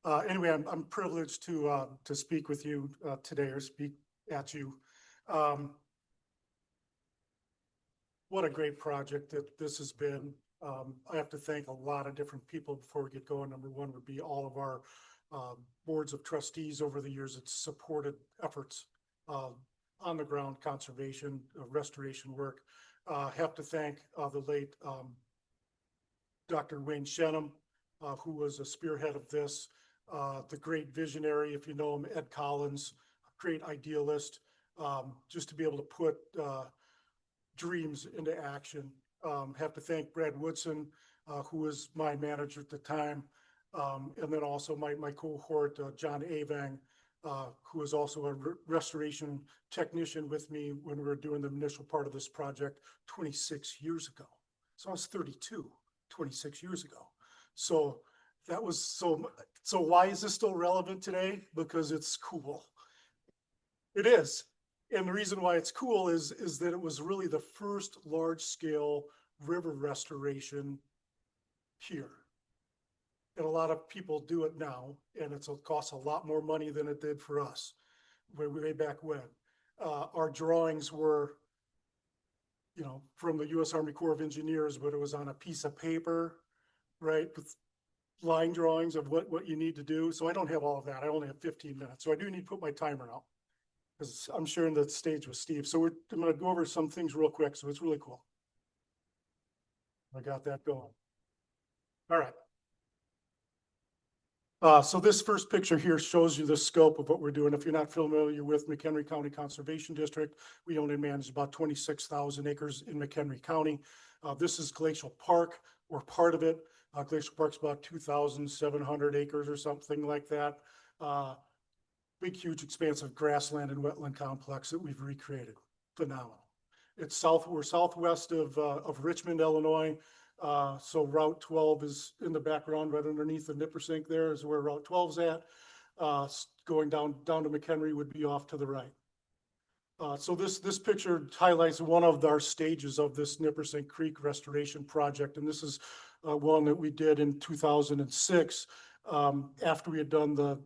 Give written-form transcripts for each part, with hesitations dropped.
Anyway, I'm privileged to speak with you today, or speak at you. What a great project that this has been. I have to thank a lot of different people before we get going. Number one would be all of our boards of trustees over the years that supported efforts on the ground conservation, restoration work. Have to thank the late Dr. Wayne Shenham, who was a spearhead of this. The great visionary, if you know him, Ed Collins, great idealist, just to be able to put dreams into action. Have to thank Brad Woodson, who was my manager at the time, and then also my cohort, John Avang, who was also a restoration technician with me when we were doing the initial part of this project 26 years ago. So I was 32, 26 years ago. So that was so why is this still relevant today? Because it's cool. It is. And the reason why it's cool is that it was really the first large scale river restoration here. And a lot of people do it now, and it costs a lot more money than it did for us way back when. Our drawings were, you know, from the U.S. Army Corps of Engineers, but it was on a piece of paper, right, with line drawings of what you need to do. So I don't have all of that. I only have 15 minutes. So I do need to put my timer out, because I'm sharing the stage with Steve. So I'm going to go over some things real quick. So it's really cool. I got that going. All right. So this first picture here shows you the scope of what we're doing. If you're not familiar with McHenry County Conservation District, we own and manage about 26,000 acres in McHenry County. This is Glacial Park, or part of it. Glacial Park's about 2,700 acres or something like that. Big, huge, expansive grassland and wetland complex that we've recreated. Phenomenal. We're southwest of Richmond, Illinois. So Route 12 is in the background, right underneath the Nippersink. There is where Route 12's at. Going down to McHenry would be off to the right. So this picture highlights one of our stages of this Nippersink Creek restoration project, and this is one that we did in 2006 after we had done the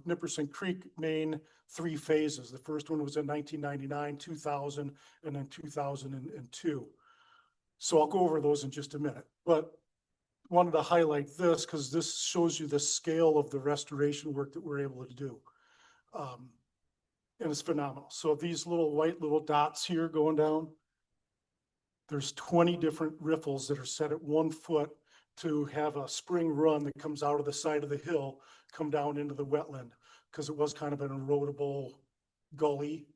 Nippersink Creek main 3 phases. The first one was in 1999, 2000, and then 2002. So I'll go over those in just a minute, but wanted to highlight this because this shows you the scale of the restoration work that we're able to do. And it's phenomenal. So these white little dots here going down, there's 20 different riffles that are set at 1 foot to have a spring run that comes out of the side of the hill, come down into the wetland, because it was kind of an erodible gully.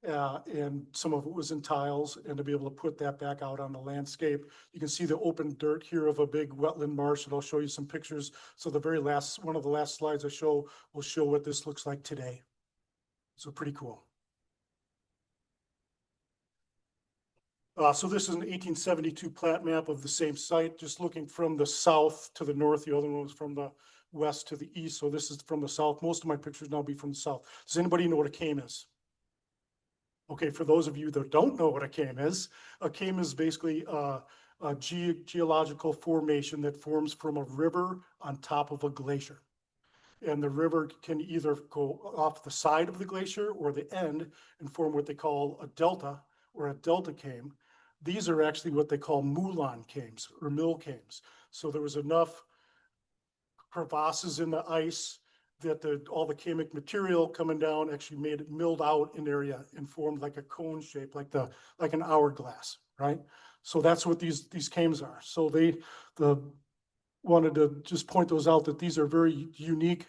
And some of it was in tiles, and to be able to put that back out on the landscape. You can see the open dirt here of a big wetland marsh, and I'll show you some pictures. So the very last, one of the last slides I show will show what this looks like today. So pretty cool. So this is an 1872 plat map of the same site, just looking from the south to the north. The other one was from the west to the east. So this is from the south. Most of my pictures now be from the south. Does anybody know what a came is? Okay, for those of you that don't know what a came is basically a geological formation that forms from a river on top of a glacier. And the river can either go off the side of the glacier or the end and form what they call a delta or a delta came. These are actually what they call moulin cames or mill cames. So there was enough crevasses in the ice that all the chemic material coming down actually made it milled out in area and formed like a cone shape, like an hourglass, right? So that's what these cames are. So they wanted to just point those out, that these are very unique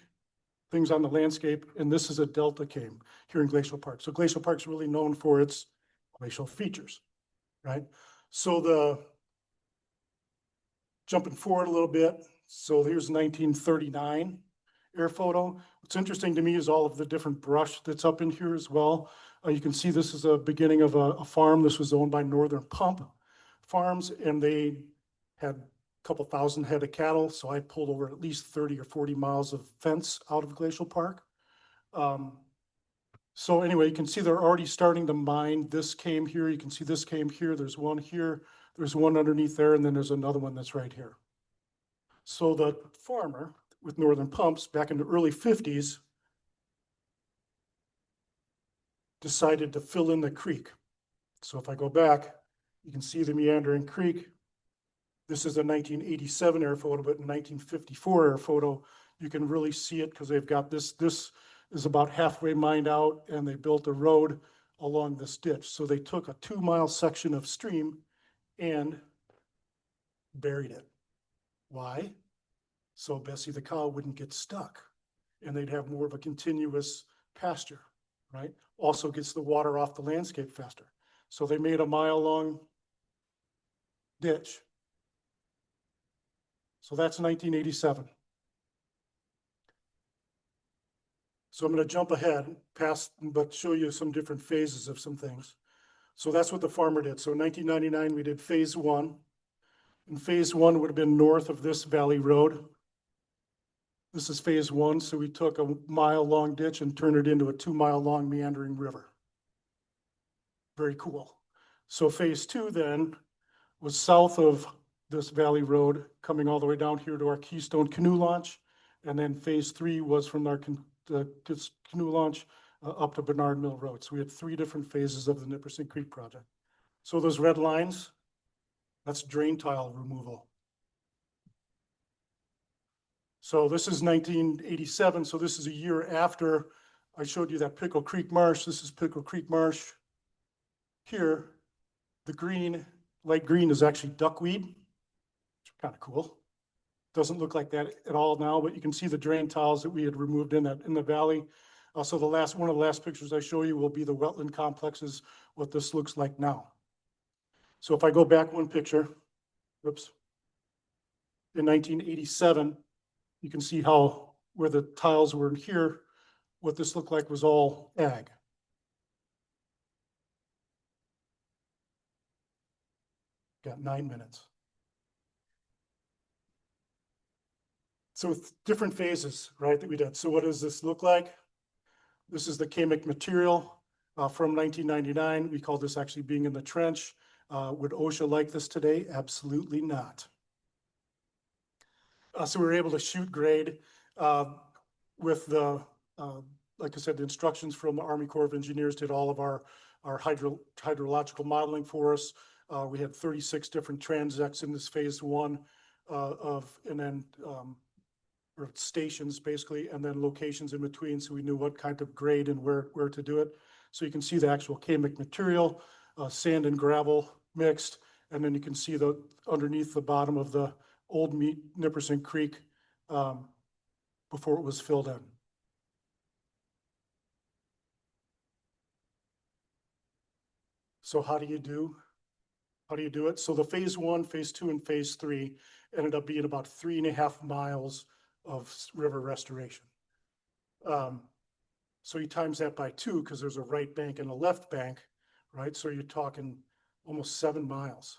things on the landscape, and this is a delta came here in Glacial Park. So Glacial Park's really known for its glacial features, right? So jumping forward a little bit, so here's 1939 air photo. What's interesting to me is all of the different brush that's up in here as well. You can see this is a beginning of a farm. This was owned by Northern Pump Farms, and they had a couple thousand head of cattle. So I pulled over at least 30 or 40 miles of fence out of Glacial Park. So anyway, you can see they're already starting to mine. This came here. You can see this came here. There's one here. There's one underneath there. And then there's another one that's right here. So the farmer with Northern Pumps back in the early 50s decided to fill in the creek. So if I go back, you can see the meandering creek. This is a 1987 air photo, but in 1954 air photo, you can really see it because they've got this. This is about halfway mined out, and they built a road along this ditch. So they took a 2-mile section of stream and buried it. Why? So Bessie the cow wouldn't get stuck, and they'd have more of a continuous pasture, right? Also gets the water off the landscape faster. So they made a 1-mile-long ditch. So that's 1987. So I'm going to jump ahead past, but show you some different phases of some things. So that's what the farmer did. So in 1999, we did phase 1. And phase 1 would have been north of this valley road. This is phase 1. So we took a 1-mile-long ditch and turned it into a 2-mile-long meandering river. Very cool. So phase 2 then was south of this valley road, coming all the way down here to our Keystone canoe launch. And then phase 3 was from our canoe launch up to Bernard Mill Road. So we had 3 different phases of the Nippersink Creek project. So those red lines, that's drain tile removal. So this is 1987. So this is a year after I showed you that Pickerel Creek Marsh. This is Pickerel Creek Marsh. Here, the green, light green is actually duckweed, which is kind of cool. Doesn't look like that at all now, but you can see the drain tiles that we had removed in the valley. So one of the last pictures I show you will be the wetland complexes, what this looks like now. So if I go back one picture, oops, in 1987, you can see how where the tiles were here, what this looked like was all ag. Got 9 minutes. So with different phases, right, that we did. So what does this look like? This is the chemic material from 1999. We call this actually being in the trench. Would OSHA like this today? Absolutely not. So we were able to shoot grade with the, like I said, the instructions from the Army Corps of Engineers did all of our hydrological modeling for us. We had 36 different transects in this phase 1 and then or stations basically, and then locations in between, so we knew what kind of grade and where to do it. So you can see the actual chemic material, sand and gravel mixed, and then you can see the underneath the bottom of the old Nippersink Creek before it was filled in. So how do you do it? So the phase 1, phase 2, and phase 3 ended up being about 3.5 miles of river restoration. So you times that by 2 because there's a right bank and a left bank, right? So you're talking almost 7 miles.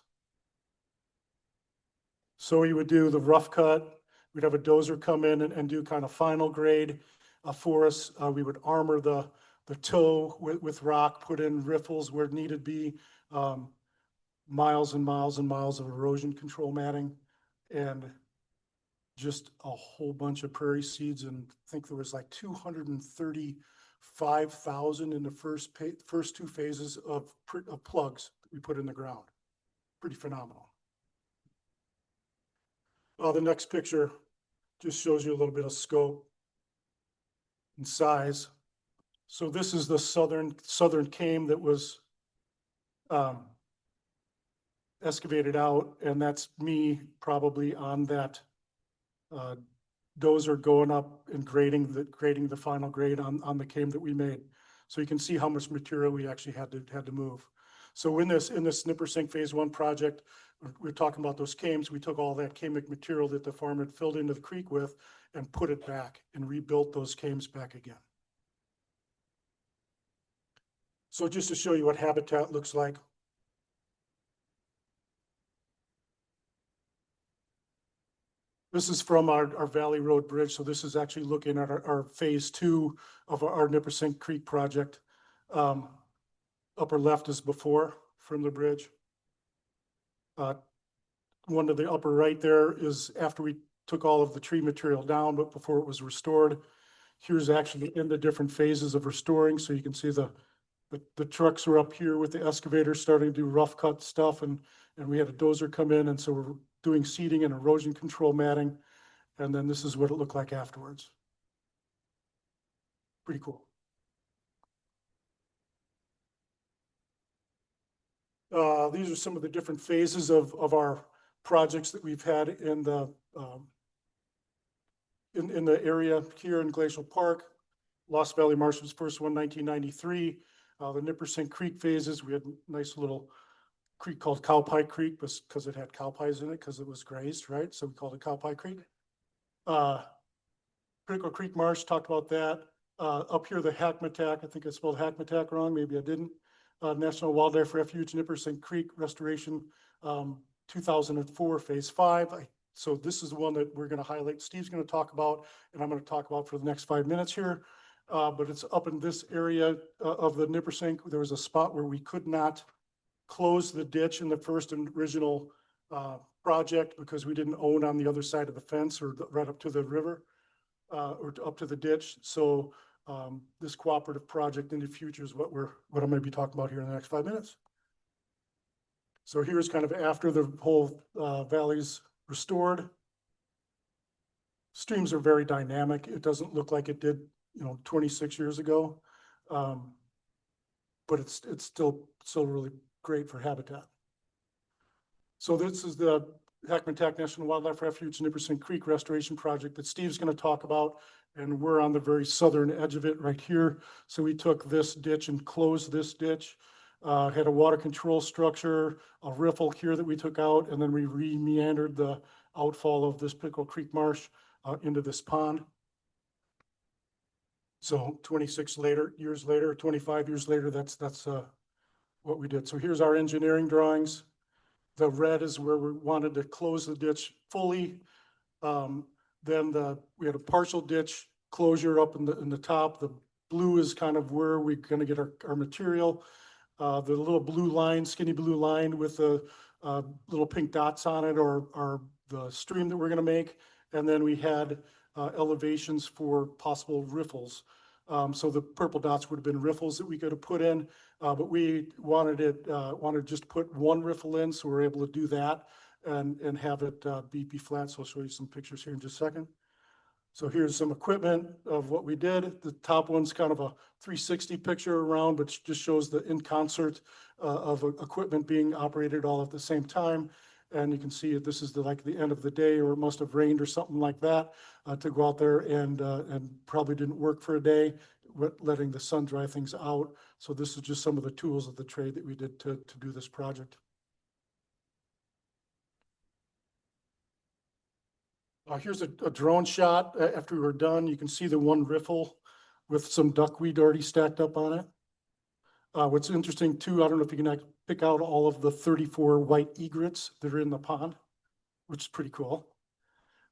So we would do the rough cut. We'd have a dozer come in and do kind of final grade for us. We would armor the toe with rock, put in riffles where needed be, miles and miles and miles of erosion control matting, and just a whole bunch of prairie seeds. And I think there was like 235,000 in the first 2 phases of plugs that we put in the ground. Pretty phenomenal. The next picture just shows you a little bit of scope and size. So this is the southern came that was excavated out, and that's me probably on that dozer going up and grading the final grade on the came that we made. So you can see how much material we actually had to move. So in this Nippersink phase 1 project, we're talking about those cames. We took all that chemic material that the farmer had filled into the creek with and put it back and rebuilt those cames back again. So just to show you what habitat looks like. This is from our Valley Road Bridge. So this is actually looking at our phase 2 of our Nippersink Creek project. Upper left is before from the bridge. One to the upper right there is after we took all of the tree material down, but before it was restored. Here's actually in the different phases of restoring. So you can see the trucks were up here with the excavator starting to do rough cut stuff, and we had a dozer come in, and so we're doing seeding and erosion control matting. And then this is what it looked like afterwards. Pretty cool. These are some of the different phases of our projects that we've had in the in the area here in Glacial Park. Lost Valley Marsh was first one, 1993. The Nippersink Creek phases, we had a nice little creek called Cowpie Creek because it had cowpies in it because it was grazed, right? So we called it Cowpie Creek. Pickerel Creek Marsh, talked about that. Up here, the Hackmatack, I think I spelled Hackmatack wrong, maybe I didn't. National Wildlife Refuge, Nippersink Creek Restoration, 2004, phase 5. So this is the one that we're going to highlight. Steve's going to talk about, and I'm going to talk about for the next 5 minutes here. But it's up in this area of the Nippersink. There was a spot where we could not close the ditch in the first and original project because we didn't own on the other side of the fence or right up to the river or up to the ditch. So this cooperative project in the future is what I'm going to be talking about here in the next 5 minutes. So here's kind of after the whole valley's restored. Streams are very dynamic. It doesn't look like it did, 26 years ago, but it's still really great for habitat. So this is the Hackmatack National Wildlife Refuge Nippersink Creek Restoration Project that Steve's going to talk about, and we're on the very southern edge of it right here. So we took this ditch and closed this ditch, had a water control structure, a riffle here that we took out, and then we re-meandered the outfall of this Pickerel Creek Marsh into this pond. So 26 years later, 25 years later, that's what we did. So here's our engineering drawings. The red is where we wanted to close the ditch fully. Then we had a partial ditch closure up in the top. The blue is kind of where we're going to get our material. The little blue line, skinny blue line with the little pink dots on it are the stream that we're going to make. And then we had elevations for possible riffles. So the purple dots would have been riffles that we could have put in, but we wanted to just put one riffle in, so we're able to do that and have it be flat. So I'll show you some pictures here in just a second. So here's some equipment of what we did. The top one's kind of a 360 picture around, but just shows the in concert of equipment being operated all at the same time. And you can see this is like the end of the day, or it must have rained or something like that to go out there and probably didn't work for a day, letting the sun dry things out. So this is just some of the tools of the trade that we did to do this project. Here's a drone shot after we were done. You can see the one riffle with some duckweed already stacked up on it. What's interesting too, I don't know if you can pick out all of the 34 white egrets that are in the pond, which is pretty cool.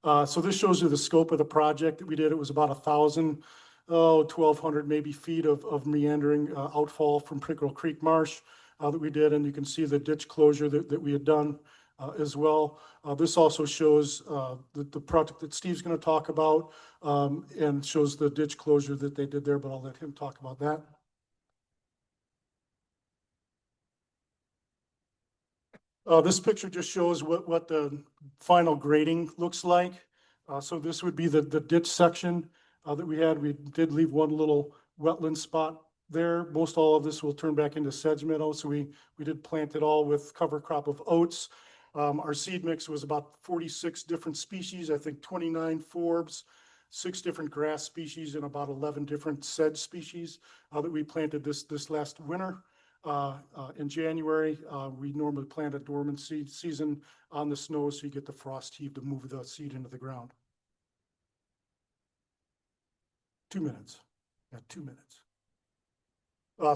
So this shows you the scope of the project that we did. It was about 1,200 maybe feet of meandering outfall from Pickerel Creek Marsh that we did. And you can see the ditch closure that we had done as well. This also shows the project that Steve's going to talk about and shows the ditch closure that they did there, but I'll let him talk about that. This picture just shows what the final grading looks like. So this would be the ditch section that we had. We did leave one little wetland spot there. Most all of this will turn back into sedge meadow. So we did plant it all with cover crop of oats. Our seed mix was about 46 different species, I think 29 forbs, 6 different grass species, and about 11 different sedge species that we planted this last winter. In January, we normally plant a dormant seed season on the snow, so you get the frost heave to move the seed into the ground. 2 minutes. Yeah, 2 minutes.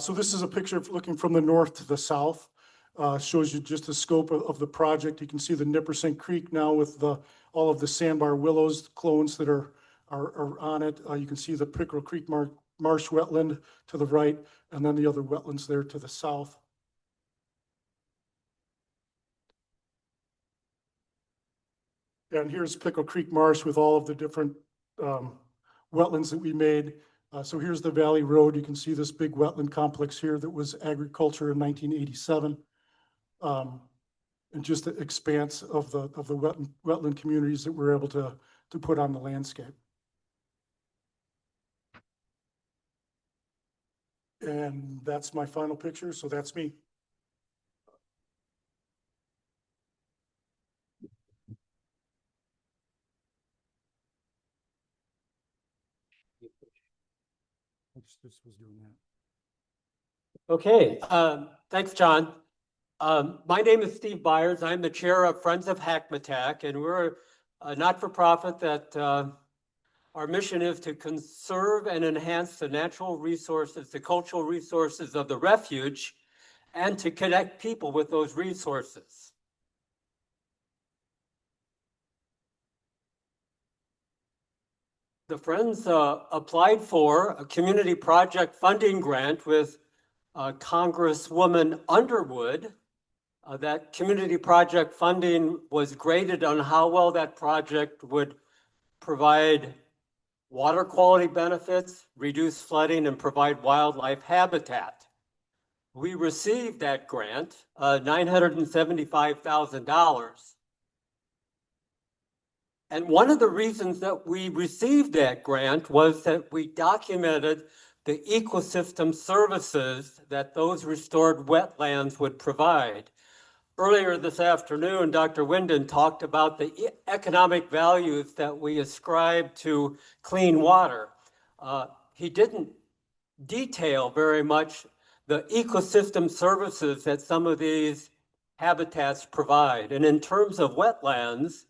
So this is a picture of looking from the north to the south. Shows you just the scope of the project. You can see the Nippersink Creek now with all of the sandbar willows, clones that are on it. You can see the Pickerel Creek Marsh wetland to the right, and then the other wetlands there to the south. And here's Pickerel Creek Marsh with all of the different wetlands that we made. So here's the Valley Road. You can see this big wetland complex here that was agriculture in 1987. And just the expanse of the wetland communities that we're able to put on the landscape. And that's my final picture. So that's me. This was doing that. Okay, thanks, John. My name is Steve Byers. I'm the chair of Friends of Hackmatack, and we're a not-for-profit that our mission is to conserve and enhance the natural resources, the cultural resources of the refuge, and to connect people with those resources. The Friends applied for a community project funding grant with Congresswoman Underwood. That community project funding was graded on how well that project would provide water quality benefits, reduce flooding, and provide wildlife habitat. We received that grant, $975,000. And one of the reasons that we received that grant was that we documented the ecosystem services that those restored wetlands would provide. Earlier this afternoon, Dr. Winden talked about the economic values that we ascribe to clean water. He didn't detail very much the ecosystem services that some of these habitats provide. And in terms of wetlands,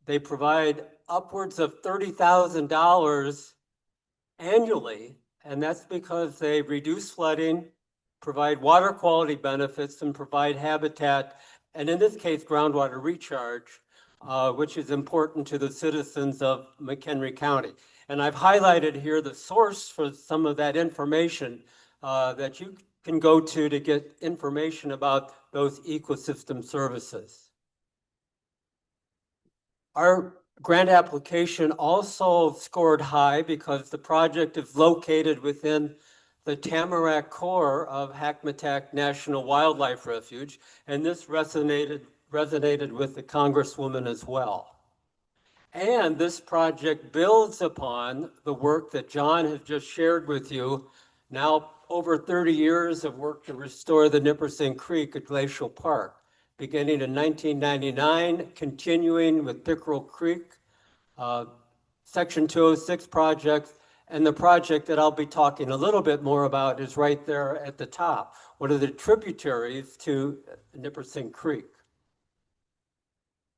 they provide upwards of $30,000 annually, and that's because they reduce flooding, provide water quality benefits, and provide habitat, and in this case, groundwater recharge, which is important to the citizens of McHenry County. And I've highlighted here the source for some of that information that you can go to get information about those ecosystem services. Our grant application also scored high because the project is located within the Tamarack core of Hackmatack National Wildlife Refuge, and this resonated with the Congresswoman as well. And this project builds upon the work that John has just shared with you, now over 30 years of work to restore the Nippersink Creek at Glacial Park, beginning in 1999, continuing with Pickerel Creek, Section 206 projects, and the project that I'll be talking a little bit more about is right there at the top. What are the tributaries to Nippersink Creek?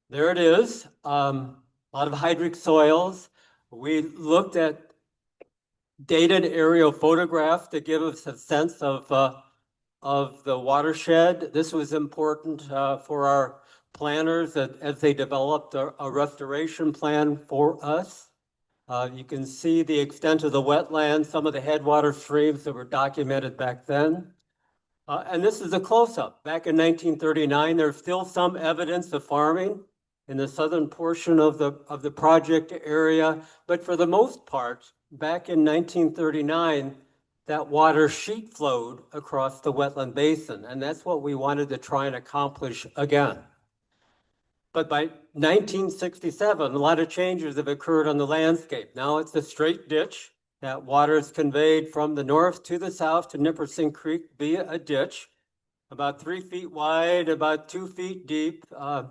There it is, a lot of hydric soils. We looked at dated aerial photographs to give us a sense of the watershed. This was important for our planners as they developed a restoration plan for us. You can see the extent of the wetlands, some of the headwater streams that were documented back then. And this is a close-up. Back in 1939, there's still some evidence of farming in the southern portion of the project area. But for the most part, back in 1939, that water sheet flowed across the wetland basin. And that's what we wanted to try and accomplish again. But by 1967, a lot of changes have occurred on the landscape. Now it's a straight ditch. That water is conveyed from the north to the south to Nippersink Creek via a ditch, about 3 feet wide, about 2 feet deep. A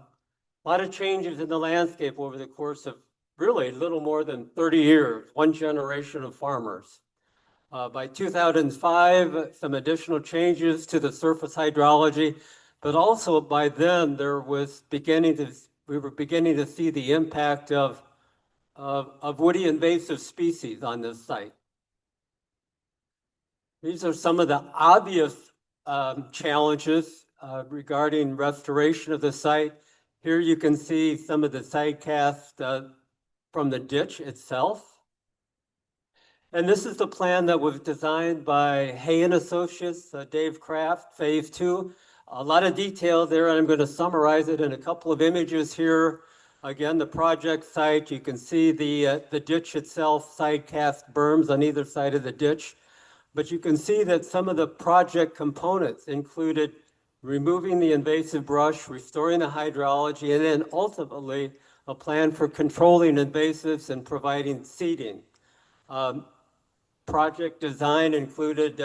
lot of changes in the landscape over the course of really little more than 30 years, one generation of farmers. By 2005, some additional changes to the surface hydrology, but also by then we were beginning to see the impact of woody invasive species on this site. These are some of the obvious challenges regarding restoration of the site. Here you can see some of the site cast from the ditch itself. And this is the plan that was designed by Hay and Associates, Dave Kraft, Phase 2. A lot of detail there, and I'm going to summarize it in a couple of images here. Again, the project site, you can see the ditch itself, side cast berms on either side of the ditch. But you can see that some of the project components included removing the invasive brush, restoring the hydrology, and then ultimately a plan for controlling invasives and providing seeding. Project design included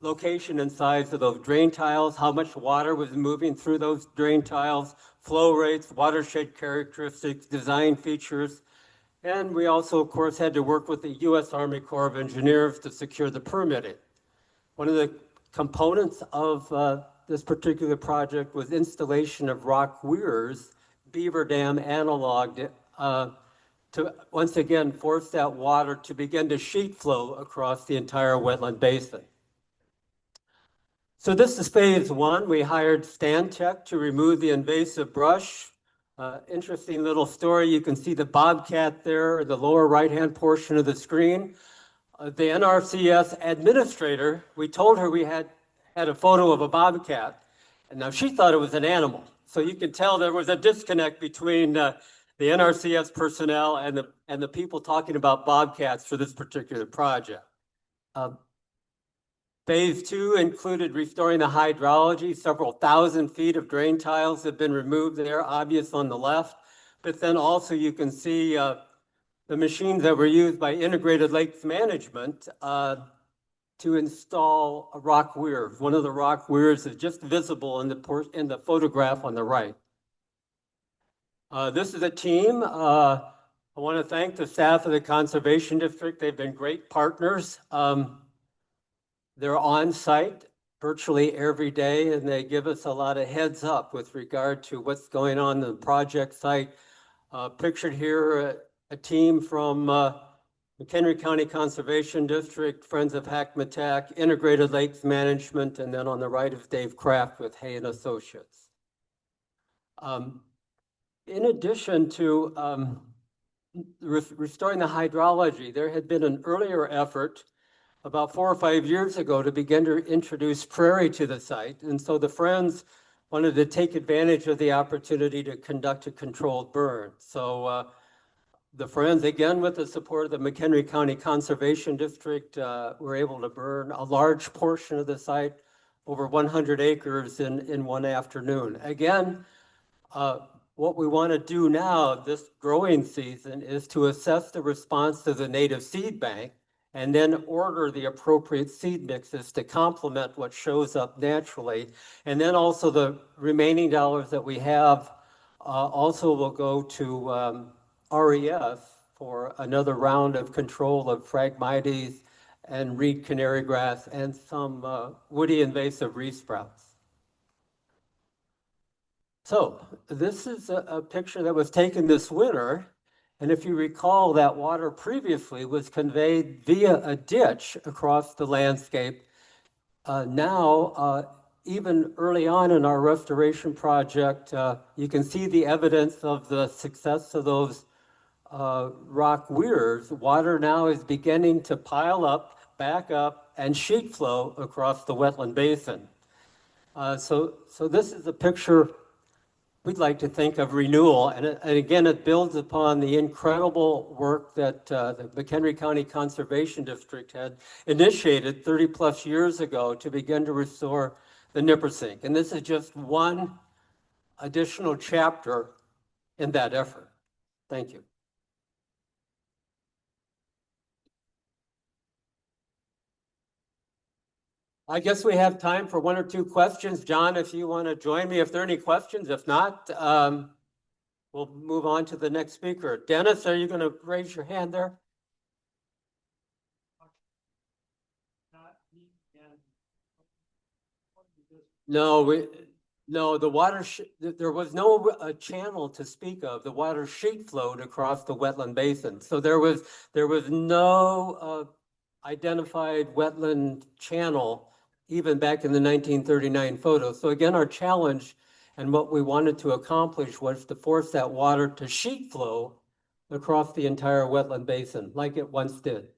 location and size of those drain tiles, how much water was moving through those drain tiles, flow rates, watershed characteristics, design features. And we also, of course, had to work with the U.S. Army Corps of Engineers to secure the permitting. One of the components of this particular project was installation of rock weirs, beaver dam analog, to once again force that water to begin to sheet flow across the entire wetland basin. So this is phase one. We hired Stantec to remove the invasive brush. Interesting little story. You can see the bobcat there, the lower right-hand portion of the screen. The NRCS administrator, we told her we had a photo of a bobcat, and now she thought it was an animal. So you can tell there was a disconnect between the NRCS personnel and the people talking about bobcats for this particular project. Phase two included restoring the hydrology. Several thousand feet of drain tiles have been removed there, obvious on the left. But then also you can see the machines that were used by Integrated Lakes Management to install a rock weir. One of the rock weirs is just visible in the photograph on the right. This is a team. I want to thank the staff of the Conservation District. They've been great partners. They're on site virtually every day, and they give us a lot of heads up with regard to what's going on in the project site. Pictured here, a team from McHenry County Conservation District, Friends of Hackmatack, Integrated Lakes Management, and then on the right is Dave Kraft with Hay and Associates. In addition to restoring the hydrology, there had been an earlier effort about 4 or 5 years ago to begin to introduce prairie to the site. And so the Friends wanted to take advantage of the opportunity to conduct a controlled burn. So the Friends, again, with the support of the McHenry County Conservation District, were able to burn a large portion of the site, over 100 acres in one afternoon. Again, what we want to do now this growing season is to assess the response to the native seed bank and then order the appropriate seed mixes to complement what shows up naturally. And then also the remaining dollars that we have also will go to REF for another round of control of Phragmites and reed canary grass and some woody invasive reed sprouts. So this is a picture that was taken this winter. And if you recall, that water previously was conveyed via a ditch across the landscape. Now, even early on in our restoration project, you can see the evidence of the success of those rock weirs. Water now is beginning to pile up, back up, and sheet flow across the wetland basin. So this is a picture we'd like to think of Renewal, and again, it builds upon the incredible work that the McHenry County Conservation District had initiated 30 plus years ago to begin to restore the Nippersink. And this is just one additional chapter in that effort. Thank you. I guess we have time for 1 or 2 questions. John, if you want to join me, if there are any questions. If not, we'll move on to the next speaker. Dennis, are you going to raise your hand there? No, the water, there was no channel to speak of. The water sheet flowed across the wetland basin. So there was no identified wetland channel even back in the 1939 photo. So again, our challenge and what we wanted to accomplish was to force that water to sheet flow across the entire wetland basin like it once did.